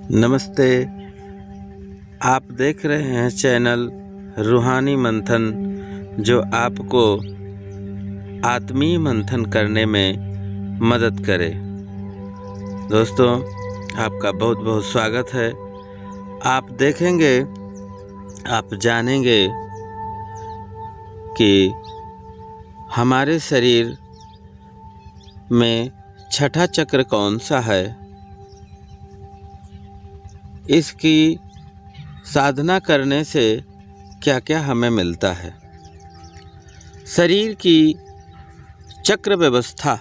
नमस्ते। आप देख रहे हैं चैनल रूहानी मंथन, जो आपको आत्मीय मंथन करने में मदद करे। दोस्तों, आपका बहुत बहुत स्वागत है। आप देखेंगे, आप जानेंगे कि हमारे शरीर में छठा चक्र कौन सा है, इसकी साधना करने से क्या क्या हमें मिलता है। शरीर की चक्र व्यवस्था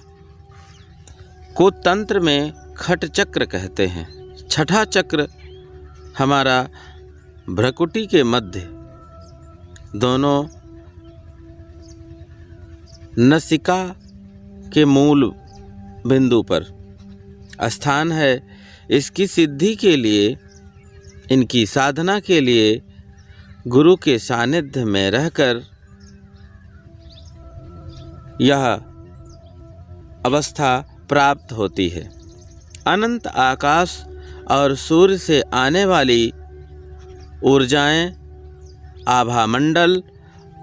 को तंत्र में खट चक्र कहते हैं। छठा चक्र हमारा भ्रकुटी के मध्य दोनों नसिका के मूल बिंदु पर स्थान है। इसकी सिद्धि के लिए, इनकी साधना के लिए गुरु के सानिध्य में रहकर यह अवस्था प्राप्त होती है। अनंत आकाश और सूर्य से आने वाली ऊर्जाएं आभामंडल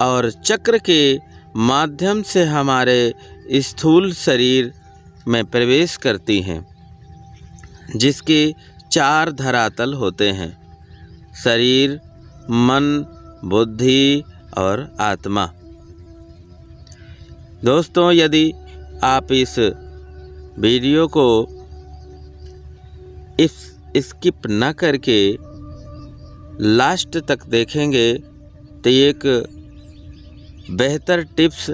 और चक्र के माध्यम से हमारे स्थूल शरीर में प्रवेश करती हैं, जिसके 4 धरातल होते हैं: शरीर, मन, बुद्धि और आत्मा। दोस्तों, यदि आप इस वीडियो को स्किप न करके लास्ट तक देखेंगे तो एक बेहतर टिप्स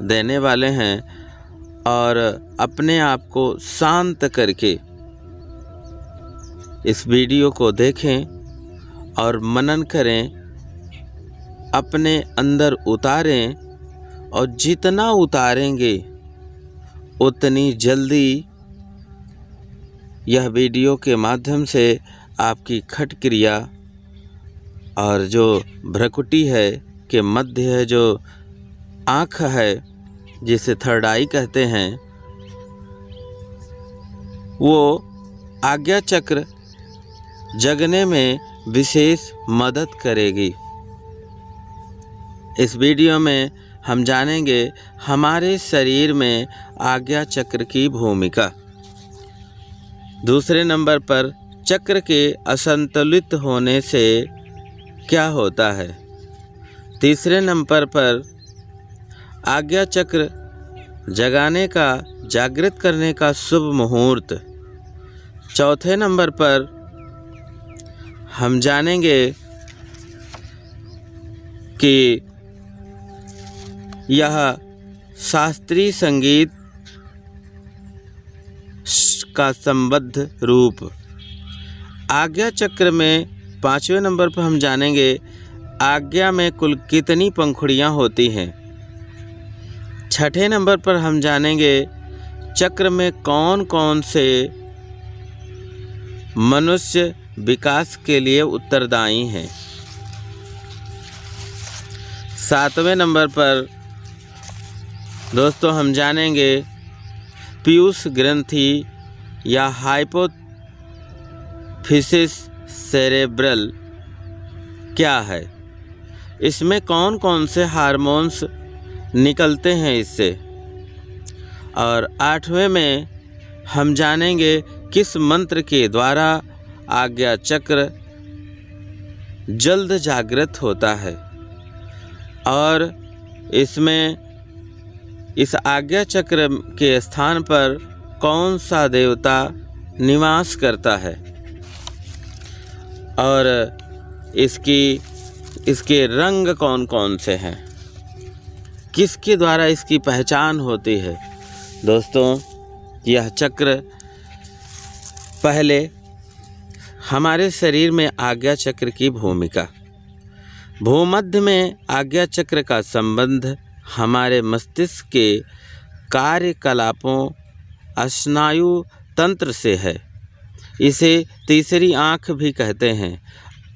देने वाले हैं, और अपने आप को शांत करके इस वीडियो को देखें और मनन करें, अपने अंदर उतारें, और जितना उतारेंगे उतनी जल्दी यह वीडियो के माध्यम से आपकी खट क्रिया और जो भ्रकुटी है के मध्य है, जो आँख है जिसे थर्ड आई कहते हैं, वो आज्ञा चक्र जगने में विशेष मदद करेगी। इस वीडियो में हम जानेंगे हमारे शरीर में आज्ञा चक्र की भूमिका। दूसरे नंबर पर चक्र के असंतुलित होने से क्या होता है। तीसरे नंबर पर आज्ञा चक्र जगाने का, जागृत करने का शुभ मुहूर्त। चौथे नंबर पर हम जानेंगे कि यह शास्त्रीय संगीत का संबद्ध रूप। आज्ञा चक्र में 5वें नंबर पर हम जानेंगे आज्ञा में कुल कितनी पंखुड़ियाँ होती हैं। 6ठे नंबर पर हम जानेंगे चक्र में कौन कौन से मनुष्य विकास के लिए उत्तरदायी हैं। 7वें नंबर पर दोस्तों हम जानेंगे पीयूष ग्रंथि या हाइपोफिसिस सेरेब्रल क्या है, इसमें कौन कौन से हार्मोन्स निकलते हैं इससे। और 8वें में हम जानेंगे किस मंत्र के द्वारा आज्ञा चक्र जल्द जागृत होता है, और इसमें इस आज्ञा चक्र के स्थान पर कौन सा देवता निवास करता है, और इसके रंग कौन कौन से हैं, किसके द्वारा इसकी पहचान होती है। दोस्तों, यह चक्र पहले हमारे शरीर में आज्ञा चक्र की भूमिका। भूमध्य में आज्ञा चक्र का संबंध हमारे मस्तिष्क के कार्यकलापों, स्नायु तंत्र से है। इसे तीसरी आँख भी कहते हैं।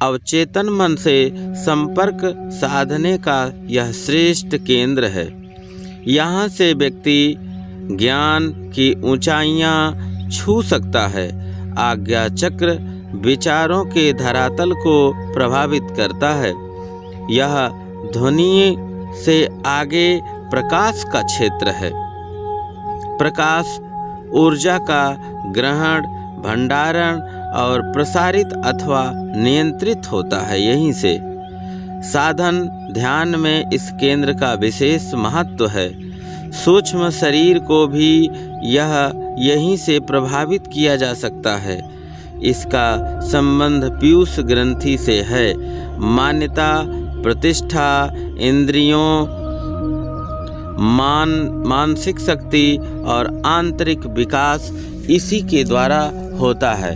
अवचेतन मन से संपर्क साधने का यह श्रेष्ठ केंद्र है। यहाँ से व्यक्ति ज्ञान की ऊंचाइयाँ छू सकता है। आज्ञा चक्र विचारों के धरातल को प्रभावित करता है। यह ध्वनि से आगे प्रकाश का क्षेत्र है। प्रकाश ऊर्जा का ग्रहण, भंडारण और प्रसारित अथवा नियंत्रित होता है। यहीं से साधन ध्यान में इस केंद्र का विशेष महत्व है। सूक्ष्म शरीर को भी यहीं से प्रभावित किया जा सकता है। इसका संबंध पीयूष ग्रंथि से है। मान्यता, प्रतिष्ठा, इंद्रियों, मानसिक शक्ति और आंतरिक विकास इसी के द्वारा होता है।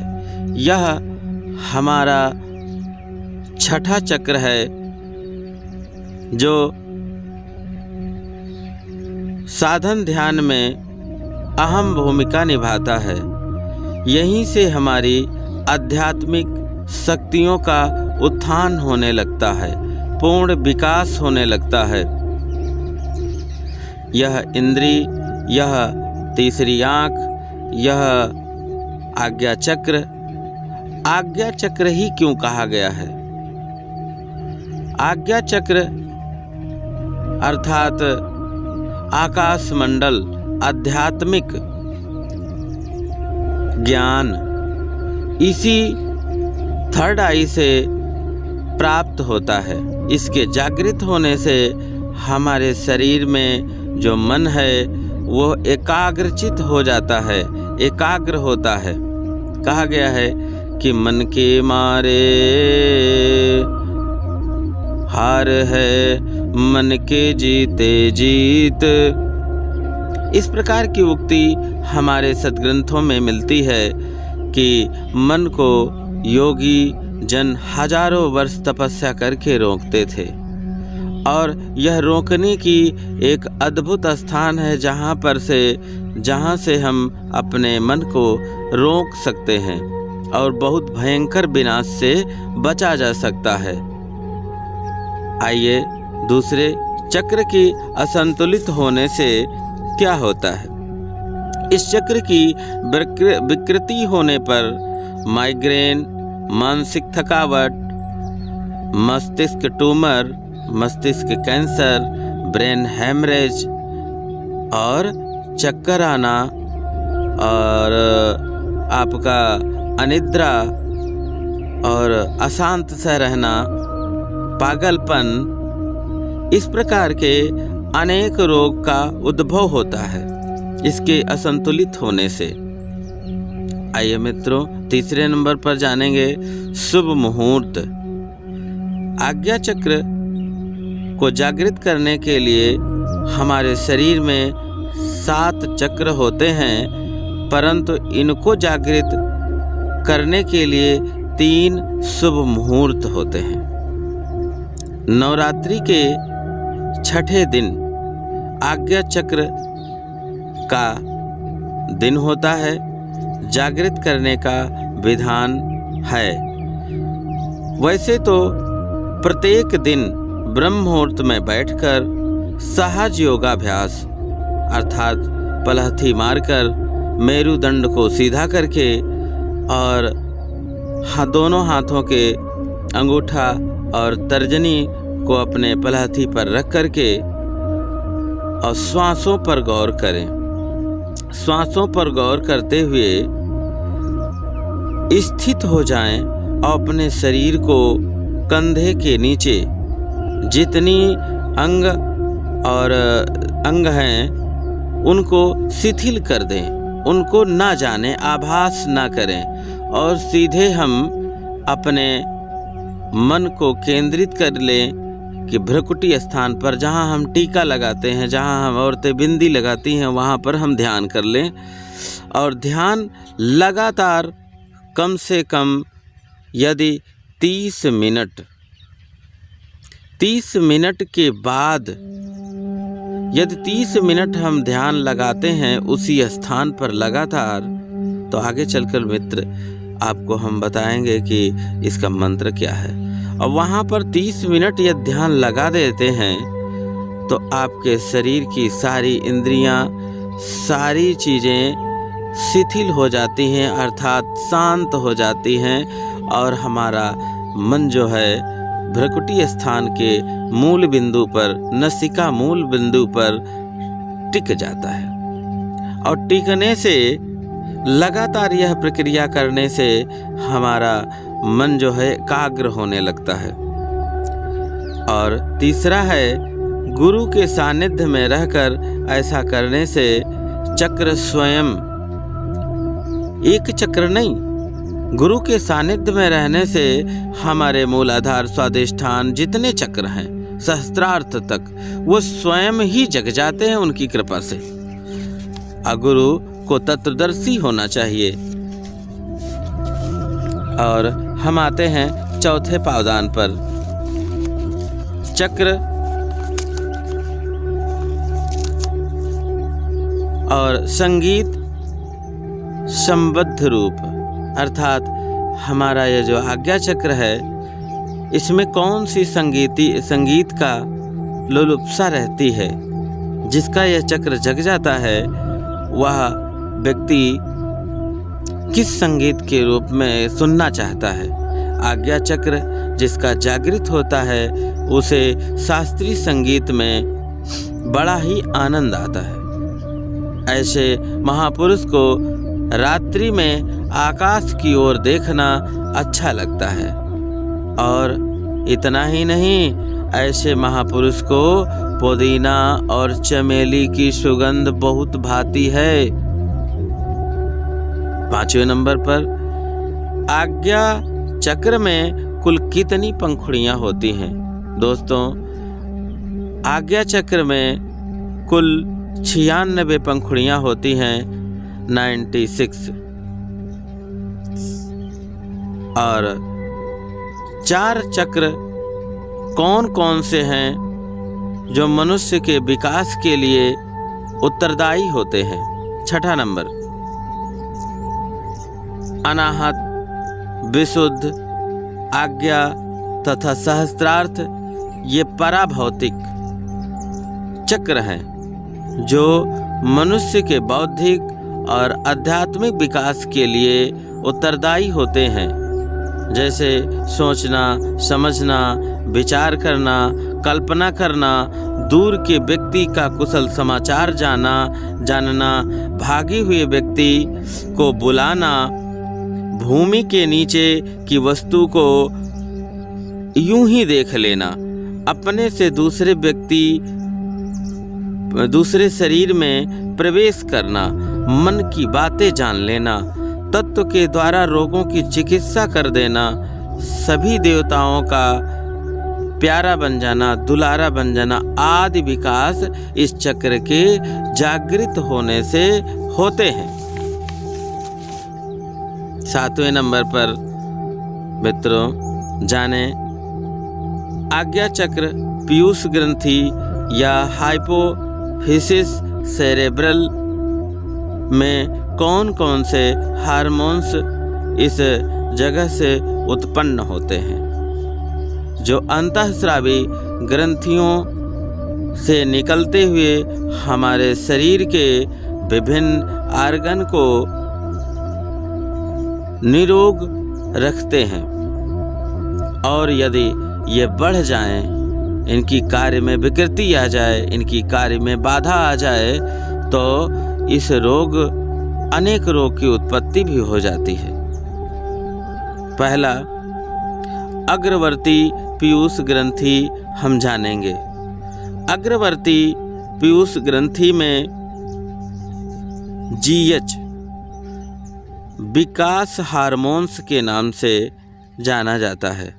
यह हमारा छठा चक्र है जो साधन ध्यान में अहम भूमिका निभाता है। यहीं से हमारी आध्यात्मिक शक्तियों का उत्थान होने लगता है, पूर्ण विकास होने लगता है। यह इंद्री, यह तीसरी आँख, यह आज्ञा चक्र। आज्ञा चक्र ही क्यों कहा गया है? आज्ञा चक्र अर्थात आकाश मंडल, आध्यात्मिक ज्ञान इसी थर्ड आई से प्राप्त होता है। इसके जागृत होने से हमारे शरीर में जो मन है वो एकाग्रचित हो जाता है, एकाग्र होता है। कहा गया है कि मन के मारे हार है, मन के जीते जीत। इस प्रकार की उक्ति हमारे सद्ग्रंथों में मिलती है कि मन को योगी जन हजारों वर्ष तपस्या करके रोकते थे और यह रोकने की एक अद्भुत स्थान है जहाँ से हम अपने मन को रोक सकते हैं और बहुत भयंकर विनाश से बचा जा सकता है। आइए दूसरे चक्र की असंतुलित होने से क्या होता है। इस चक्र की विकृति होने पर माइग्रेन, मानसिक थकावट, मस्तिष्क ट्यूमर, मस्तिष्क कैंसर, ब्रेन हैमरेज और चक्कर आना और आपका अनिद्रा और अशांत सा रहना, पागलपन, इस प्रकार के अनेक रोग का उद्भव होता है इसके असंतुलित होने से। आइए मित्रों, तीसरे नंबर पर जानेंगे शुभ मुहूर्त। आज्ञा चक्र को जागृत करने के लिए हमारे शरीर में 7 चक्र होते हैं, परंतु इनको जागृत करने के लिए 3 शुभ मुहूर्त होते हैं। नवरात्रि के छठे दिन आज्ञा चक्र का दिन होता है, जागृत करने का विधान है। वैसे तो प्रत्येक दिन ब्रह्म मुहूर्त में बैठकर सहज योगाभ्यास अर्थात पलहथी मारकर मेरुदंड को सीधा करके और दोनों हाथों के अंगूठा और तर्जनी को अपने पलहथी पर रख करके और श्वासों पर गौर करें। श्वासों पर गौर करते हुए स्थित हो जाएं और अपने शरीर को कंधे के नीचे जितनी अंग हैं उनको शिथिल कर दें, उनको ना जाने, आभास ना करें और सीधे हम अपने मन को केंद्रित कर लें कि भ्रुकुटी स्थान पर जहाँ हम टीका लगाते हैं, जहाँ हम औरतें बिंदी लगाती हैं, वहाँ पर हम ध्यान कर लें और ध्यान लगातार कम से कम यदि 30 मिनट के बाद यदि 30 मिनट हम ध्यान लगाते हैं उसी स्थान पर लगातार, तो आगे चलकर मित्र आपको हम बताएंगे कि इसका मंत्र क्या है। और वहाँ पर 30 मिनट यदि ध्यान लगा देते हैं तो आपके शरीर की सारी इंद्रियां, सारी चीज़ें शिथिल हो जाती हैं, अर्थात शांत हो जाती हैं और हमारा मन जो है भ्रुकुटी स्थान के मूल बिंदु पर, नासिका मूल बिंदु पर टिक जाता है। और टिकने से, लगातार यह प्रक्रिया करने से हमारा मन जो है एकाग्र होने लगता है। और तीसरा है, गुरु के सानिध्य में रहकर ऐसा करने से चक्र स्वयं, एक चक्र नहीं, गुरु के सानिध्य में रहने से हमारे मूलाधार, स्वादिष्ठान जितने चक्र हैं सहस्त्रार्थ तक, वो स्वयं ही जग जाते हैं उनकी कृपा से। गुरु को तत्वदर्शी होना चाहिए। और हम आते हैं चौथे पावदान पर। चक्र और संगीत संबद्ध रूप, अर्थात हमारा यह जो आज्ञा चक्र है, इसमें कौन सी संगीत का लोलुपसा रहती है। जिसका यह चक्र जग जाता है वह व्यक्ति किस संगीत के रूप में सुनना चाहता है। आज्ञा चक्र जिसका जागृत होता है उसे शास्त्रीय संगीत में बड़ा ही आनंद आता है। ऐसे महापुरुष को रात्रि में आकाश की ओर देखना अच्छा लगता है। और इतना ही नहीं, ऐसे महापुरुष को पुदीना और चमेली की सुगंध बहुत भाती है। 5वें नंबर पर, आज्ञा चक्र में कुल कितनी पंखुड़ियां होती हैं? दोस्तों, आज्ञा चक्र में कुल 96 पंखुड़ियां होती हैं, 96। और 4 चक्र कौन कौन से हैं जो मनुष्य के विकास के लिए उत्तरदायी होते हैं? 6ठा नंबर, अनाहत, विशुद्ध, आज्ञा तथा सहस्त्रार्थ, ये पराभौतिक चक्र हैं जो मनुष्य के बौद्धिक और आध्यात्मिक विकास के लिए उत्तरदायी होते हैं। जैसे सोचना, समझना, विचार करना, कल्पना करना, दूर के व्यक्ति का कुशल समाचार जानना, भागे हुए व्यक्ति को बुलाना, भूमि के नीचे की वस्तु को यूं ही देख लेना, अपने से दूसरे शरीर में प्रवेश करना, मन की बातें जान लेना, तत्व के द्वारा रोगों की चिकित्सा कर देना, सभी देवताओं का प्यारा बन जाना, दुलारा बन जाना आदि विकास इस चक्र के जागृत होने से होते हैं। 7वें नंबर पर मित्रों, जाने आज्ञा चक्र पीयूष ग्रंथि या हाइपोफिसिस सेरेब्रल में कौन कौन से हार्मोन्स इस जगह से उत्पन्न होते हैं, जो अंतःस्रावी ग्रंथियों से निकलते हुए हमारे शरीर के विभिन्न आर्गन को निरोग रखते हैं। और यदि ये बढ़ जाएं, इनकी कार्य में विकृति आ जाए, इनकी कार्य में बाधा आ जाए, तो इस अनेक रोग की उत्पत्ति भी हो जाती है। पहला, अग्रवर्ती पीयूष ग्रंथि हम जानेंगे। अग्रवर्ती पीयूष ग्रंथि में GH विकास हार्मोन्स के नाम से जाना जाता है।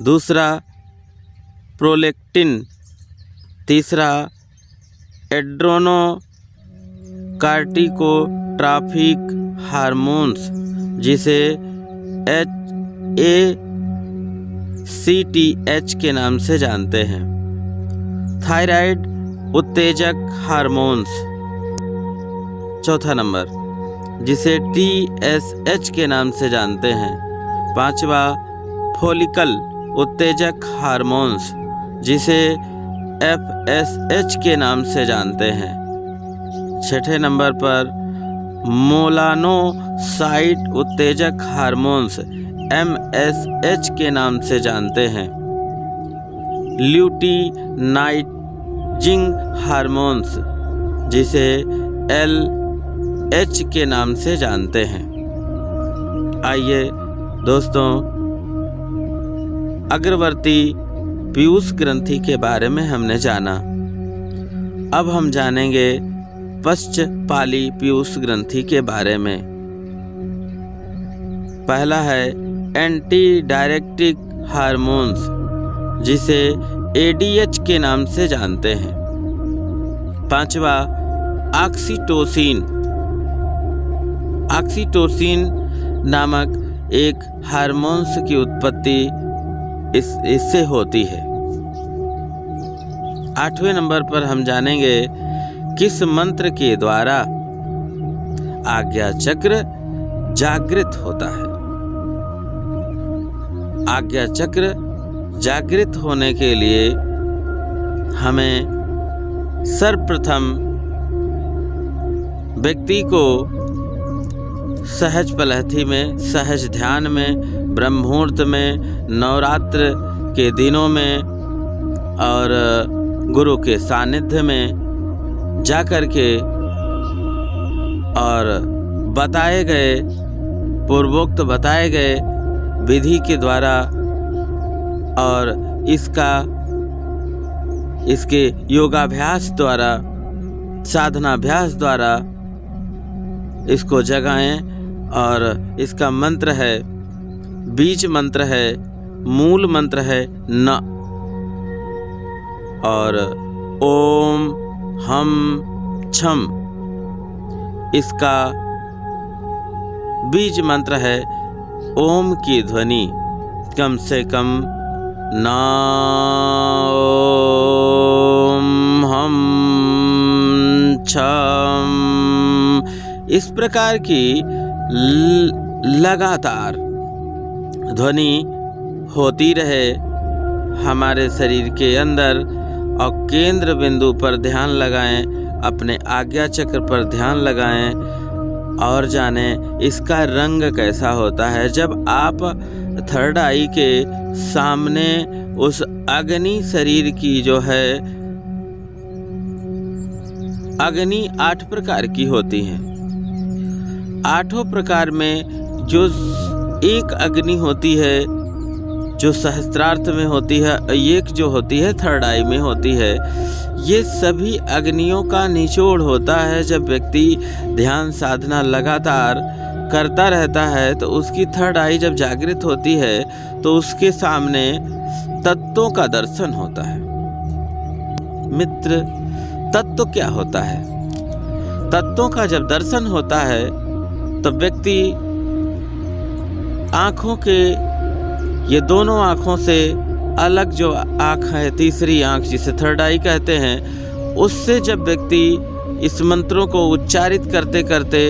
दूसरा, प्रोलेक्टिन। तीसरा, एड्रेनोकार्टिकोट्रॉपिक हार्मोन्स जिसे HACTH के नाम से जानते हैं। थायराइड उत्तेजक हार्मोन्स। चौथा नंबर, जिसे TSH के नाम से जानते हैं। 5वां, फोलिकल उत्तेजक हार्मोन्स जिसे FSH के नाम से जानते हैं। 6ठे नंबर पर मोलानोसाइट उत्तेजक हार्मोन्स MSH के नाम से जानते हैं। ल्यूटिनाइजिंग हार्मोन्स जिसे LH के नाम से जानते हैं। आइए दोस्तों, अग्रवर्ती पीयूष ग्रंथि के बारे में हमने जाना। अब हम जानेंगे पश्चपाली पीयूष ग्रंथि के बारे में। पहला है एंटी डायरेक्टिक हार्मोन्स जिसे ADH के नाम से जानते हैं। पांचवा ऑक्सीटोसिन। ऑक्सीटोसिन नामक एक हार्मोन्स की उत्पत्ति इससे होती है। 8वें नंबर पर हम जानेंगे किस मंत्र के द्वारा आज्ञा चक्र जागृत होता है। आज्ञा चक्र जागृत होने के लिए हमें सर्वप्रथम व्यक्ति को सहज पलहती में, सहज ध्यान में, ब्रह्ममुहूर्त में, नवरात्र के दिनों में और गुरु के सानिध्य में जाकर के और बताए गए पूर्वोक्त बताए गए विधि के द्वारा और इसके योगाभ्यास द्वारा, साधनाभ्यास द्वारा इसको जगाएं। और इसका मंत्र है, बीज मंत्र है, मूल मंत्र है न, और ओम हम छम इसका बीज मंत्र है। ओम की ध्वनि कम से कम ना ओम हम छम इस प्रकार की लगातार ध्वनि होती रहे हमारे शरीर के अंदर, और केंद्र बिंदु पर ध्यान लगाएं, अपने आज्ञा चक्र पर ध्यान लगाएं और जानें इसका रंग कैसा होता है। जब आप थर्ड आई के सामने उस अग्नि शरीर की जो है, अग्नि 8 प्रकार की होती है। 8 प्रकार में जो एक अग्नि होती है जो सहस्त्रार्थ में होती है, एक जो होती है थर्ड आई में होती है। ये सभी अग्नियों का निचोड़ होता है। जब व्यक्ति ध्यान साधना लगातार करता रहता है तो उसकी थर्ड आई जब जागृत होती है तो उसके सामने तत्वों का दर्शन होता है। मित्र, तत्व क्या होता है? तत्वों का जब दर्शन होता है तो व्यक्ति आँखों के, ये दोनों आँखों से अलग जो आँख है, तीसरी आँख जिसे थर्ड आई कहते हैं, उससे जब व्यक्ति इस मंत्रों को उच्चारित करते करते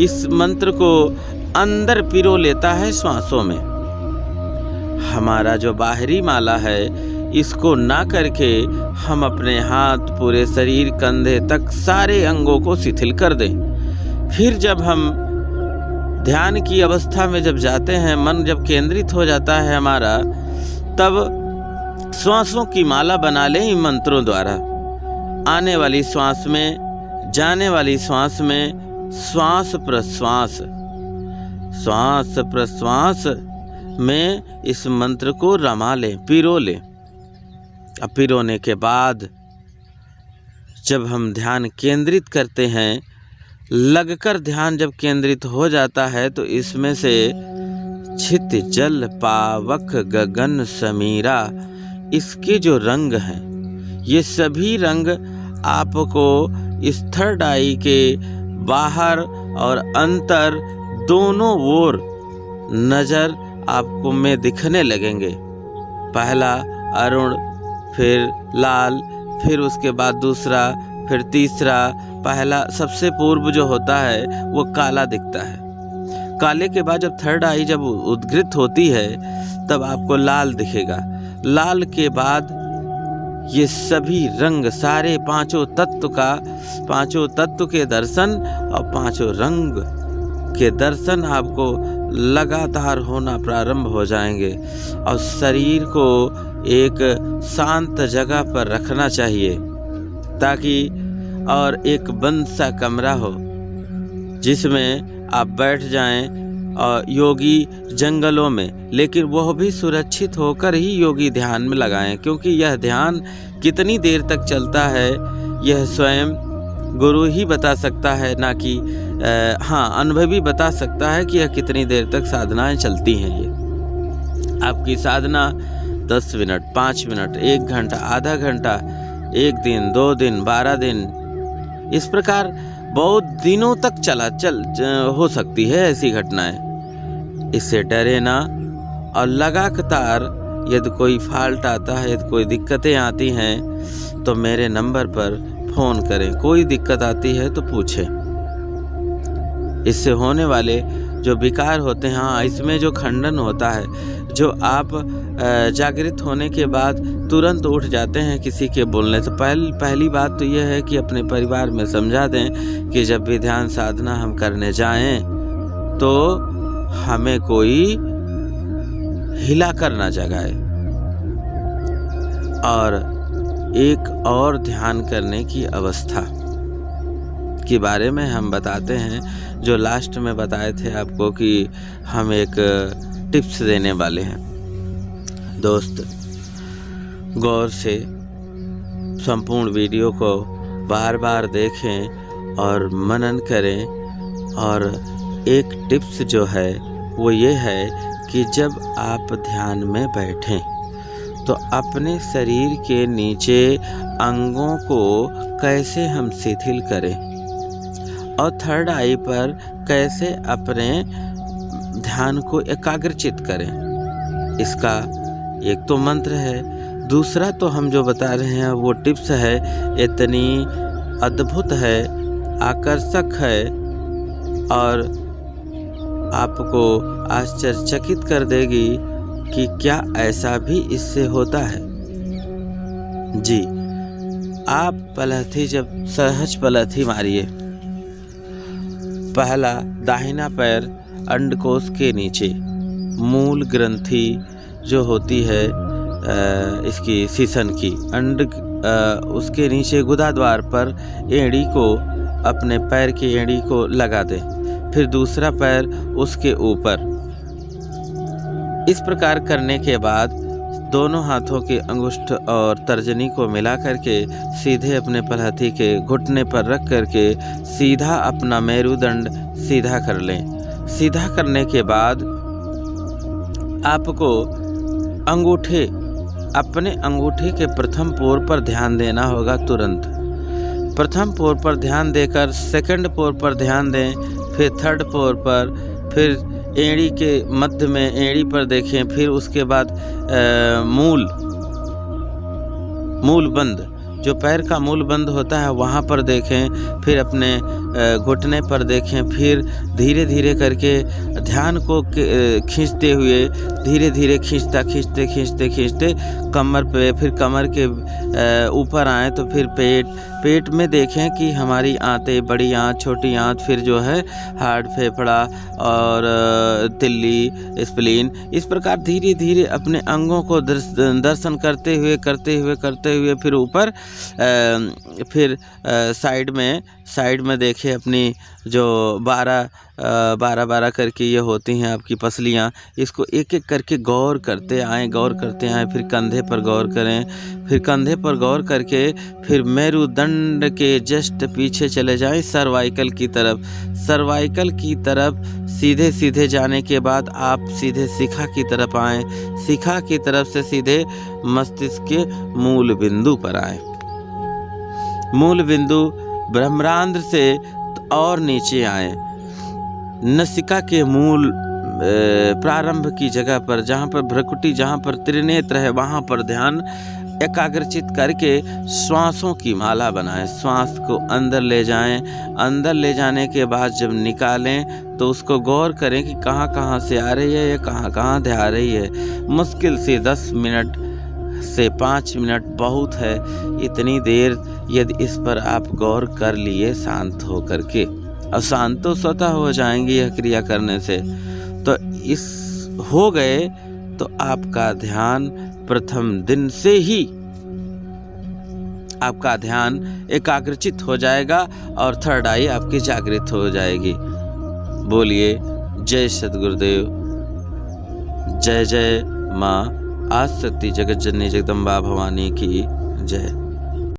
इस मंत्र को अंदर पिरो लेता है श्वासों में। हमारा जो बाहरी माला है इसको ना करके हम अपने हाथ, पूरे शरीर, कंधे तक सारे अंगों को शिथिल कर दें। फिर जब हम ध्यान की अवस्था में जब जाते हैं, मन जब केंद्रित हो जाता है हमारा, तब श्वासों की माला बना लें इन मंत्रों द्वारा। आने वाली श्वास में, जाने वाली श्वास में श्वास प्रश्वास, श्वास प्रश्वास में इस मंत्र को रमा लें, पिरो लें। अब पिरोने के बाद जब हम ध्यान केंद्रित करते हैं, लगकर ध्यान जब केंद्रित हो जाता है तो इसमें से छित जल पावक गगन समीरा, इसके जो रंग हैं, ये सभी रंग आपको इस थर्ड आई के बाहर और अंतर दोनों ओर नज़र आपको में दिखने लगेंगे। पहला अरुण, फिर लाल, फिर उसके बाद दूसरा, फिर तीसरा। पहला सबसे पूर्व जो होता है वो काला दिखता है। काले के बाद जब थर्ड आई जब उद्गृत होती है तब आपको लाल दिखेगा। लाल के बाद ये सभी रंग, सारे पांचों तत्व के दर्शन और पांचों रंग के दर्शन आपको लगातार होना प्रारंभ हो जाएंगे। और शरीर को एक शांत जगह पर रखना चाहिए ताकि, और एक बंद सा कमरा हो जिसमें आप बैठ जाएं, और योगी जंगलों में, लेकिन वह भी सुरक्षित होकर ही योगी ध्यान में लगाएं, क्योंकि यह ध्यान कितनी देर तक चलता है यह स्वयं गुरु ही बता सकता है, ना कि अनुभवी बता सकता है कि यह कितनी देर तक साधनाएं चलती हैं। ये आपकी साधना 10 मिनट, 5 मिनट, 1 घंटा, आधा घंटा, 1 दिन, 2 दिन, 12 दिन, इस प्रकार बहुत दिनों तक हो सकती है ऐसी घटनाएं। इससे डरे ना, और लगातार यदि कोई फॉल्ट आता है, यदि कोई दिक्कतें आती हैं तो मेरे नंबर पर फ़ोन करें। कोई दिक्कत आती है तो पूछें। इससे होने वाले जो विकार होते हैं, हाँ, इसमें जो खंडन होता है, जो आप जागृत होने के बाद तुरंत उठ जाते हैं किसी के बोलने से, पहली बात तो यह है कि अपने परिवार में समझा दें कि जब भी ध्यान साधना हम करने जाएं तो हमें कोई हिला कर ना जगाए। और एक और ध्यान करने की अवस्था के बारे में हम बताते हैं, जो लास्ट में बताए थे आपको कि हम एक टिप्स देने वाले हैं। दोस्त, गौर से संपूर्ण वीडियो को बार बार देखें और मनन करें। और एक टिप्स जो है वो ये है कि जब आप ध्यान में बैठें तो अपने शरीर के नीचे अंगों को कैसे हम शिथिल करें, और थर्ड आई पर कैसे अपने ध्यान को एकाग्रचित करें। इसका एक तो मंत्र है, दूसरा तो हम जो बता रहे हैं वो टिप्स है, इतनी अद्भुत है, आकर्षक है और आपको आश्चर्यचकित कर देगी कि क्या ऐसा भी इससे होता है। जी, आप पलथी, जब सहज पलथी मारिए, पहला दाहिना पैर अंडकोश के नीचे, मूल ग्रंथि जो होती है इसकी शीशन की, उसके नीचे गुदाद्वार पर एड़ी को, अपने पैर की एड़ी को लगा दें। फिर दूसरा पैर उसके ऊपर। इस प्रकार करने के बाद दोनों हाथों के अंगुष्ठ और तर्जनी को मिला करके सीधे अपने पलहथी के घुटने पर रख करके सीधा अपना मेरुदंड सीधा कर लें। सीधा करने के बाद आपको अपने अंगूठे के प्रथम पोर पर ध्यान देना होगा। तुरंत प्रथम पोर पर ध्यान देकर सेकंड पोर पर ध्यान दें, फिर थर्ड पोर पर, फिर एड़ी के मध्य में एड़ी पर देखें, फिर उसके बाद मूल बंद, जो पैर का मूल बंद होता है वहाँ पर देखें, फिर अपने घुटने पर देखें, फिर धीरे धीरे करके ध्यान को खींचते हुए धीरे धीरे खींचते कमर पे, फिर कमर के ऊपर आए तो फिर पेट में देखें कि हमारी आंतें, बड़ी आंत, छोटी आंत, फिर जो है हार्ट, फेफड़ा और तिल्ली, स्प्लीन, इस प्रकार धीरे धीरे अपने अंगों को दर्शन करते हुए फिर ऊपर, फिर साइड में देखें अपनी जो 12 करके ये होती हैं आपकी पसलियाँ, इसको एक एक करके गौर करते आएँ। फिर कंधे पर गौर करें, फिर कंधे पर गौर करके फिर मेरुदंड के जस्ट पीछे चले जाएं सर्वाइकल की तरफ सीधे जाने के बाद आप सीधे शिखा की तरफ आएँ। शिखा की तरफ से सीधे मस्तिष्क के मूल बिंदु पर आएँ। मूल बिंदु ब्रह्मांड से और नीचे आए, नासिका के मूल प्रारंभ की जगह पर, जहाँ पर भ्रकुटी, जहाँ पर त्रिनेत्र है, वहाँ पर ध्यान एकाग्रचित करके श्वासों की माला बनाएं। श्वास को अंदर ले जाएं। अंदर ले जाने के बाद जब निकालें तो उसको गौर करें कि कहाँ कहाँ से आ रही है या कहाँ कहाँ से आ रही है। मुश्किल से 10 मिनट से 5 मिनट बहुत है। इतनी देर यदि इस पर आप गौर कर लिए शांत हो करके, और शांत तो स्वतः हो जाएंगे यह क्रिया करने से, तो इस हो गए तो आपका ध्यान प्रथम दिन से ही आपका ध्यान एकाग्रचित हो जाएगा और थर्ड आई आपकी जागृत हो जाएगी। बोलिए जय सद्गुरुदेव, जय जय माँ आदिशक्ति जगत जननी जगदम्बा भवानी की जय।